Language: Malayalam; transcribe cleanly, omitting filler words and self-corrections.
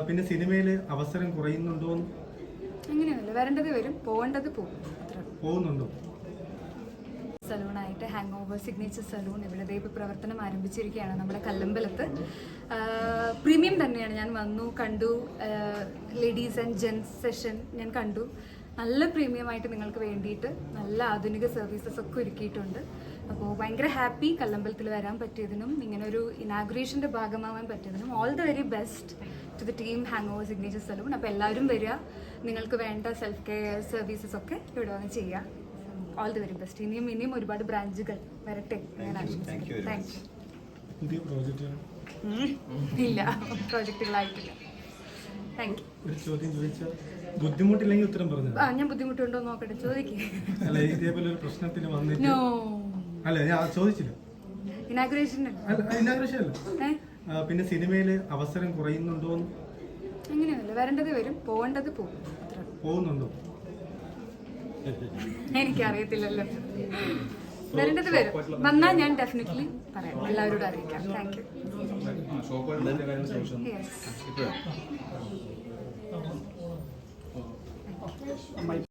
പിന്നെ സിനിമയിൽ അവസരം കുറയുന്നുണ്ടോ? അങ്ങനെയൊന്നുമില്ല, വരേണ്ടത് വരും, പോകേണ്ടത് പോകുന്നുണ്ടോ? സലൂണായിട്ട് ഹാങ് ഓവർ സിഗ്നേച്ചർ സലൂൺ ഇവിടെ ഇപ്പോൾ പ്രവർത്തനം ആരംഭിച്ചിരിക്കുകയാണ് നമ്മുടെ കല്ലമ്പലത്ത്. പ്രീമിയം തന്നെയാണ്. ഞാൻ വന്നു കണ്ടു, ലേഡീസ് ആൻഡ് ജെൻസ് സെഷൻ ഞാൻ കണ്ടു. നല്ല പ്രീമിയമായിട്ട് നിങ്ങൾക്ക് വേണ്ടിയിട്ട് നല്ല ആധുനിക സർവീസസ് ഒക്കെ ഒരുക്കിയിട്ടുണ്ട്. അപ്പോൾ ഭയങ്കര ഹാപ്പി കല്ലമ്പലത്തിൽ വരാൻ പറ്റിയതിനും ഇങ്ങനെ ഒരു ഇനാഗുറേഷൻ്റെ ഭാഗമാവാൻ പറ്റിയതിനും. All the very best to the team hang over signature salon. അപ്പോൾ എല്ലാവരും വരിക, നിങ്ങൾക്ക് വേണ്ട സെൽഫ് കെയർ സർവീസസ് ഒക്കെ ഇവിടെ വന്ന് ചെയ്യുക. All the very best. ഇനിയും ഒരുപാട് ബ്രാഞ്ചുകൾ വരട്ടെ ഞാൻ ആശംസിക്കുന്നു. Thank you. ഇല്ല, പ്രോജക്റ്റുകളായിട്ടില്ല. Thank you. ഒരു ചോദ്യം ചോദിച്ചാൽ ബുദ്ധിമുട്ടില്ലെങ്കിൽ ഉത്തരം പറഞ്ഞു. ഞാൻ ബുദ്ധിമുട്ടുണ്ടോ നോക്കട്ടെ, ചോദിക്കേ. അല്ല, ഇതേപോലെ ഒരു പ്രശ്നത്തിന് വന്നിട്ട് നോ, അല്ല ഞാൻ ചോദിച്ചില്ല. ഇനാഗുറേഷൻ ഇനാഗുറേഷൻ അല്ല. പിന്നെ സിനിമയിൽ അവസരം കുറയുന്നുണ്ടോ? അങ്ങനെയൊന്നുമില്ല, വരേണ്ടത് വരും, പോകേണ്ടത് പോകുന്നുണ്ടോ? എനിക്കറിയത്തില്ലല്ലോ. വരേണ്ടത് വരും, വന്നാൽ ഞാൻ ഡെഫിനറ്റ്ലി പറയാം, എല്ലാവരോടും അറിയിക്കാം. Thank you.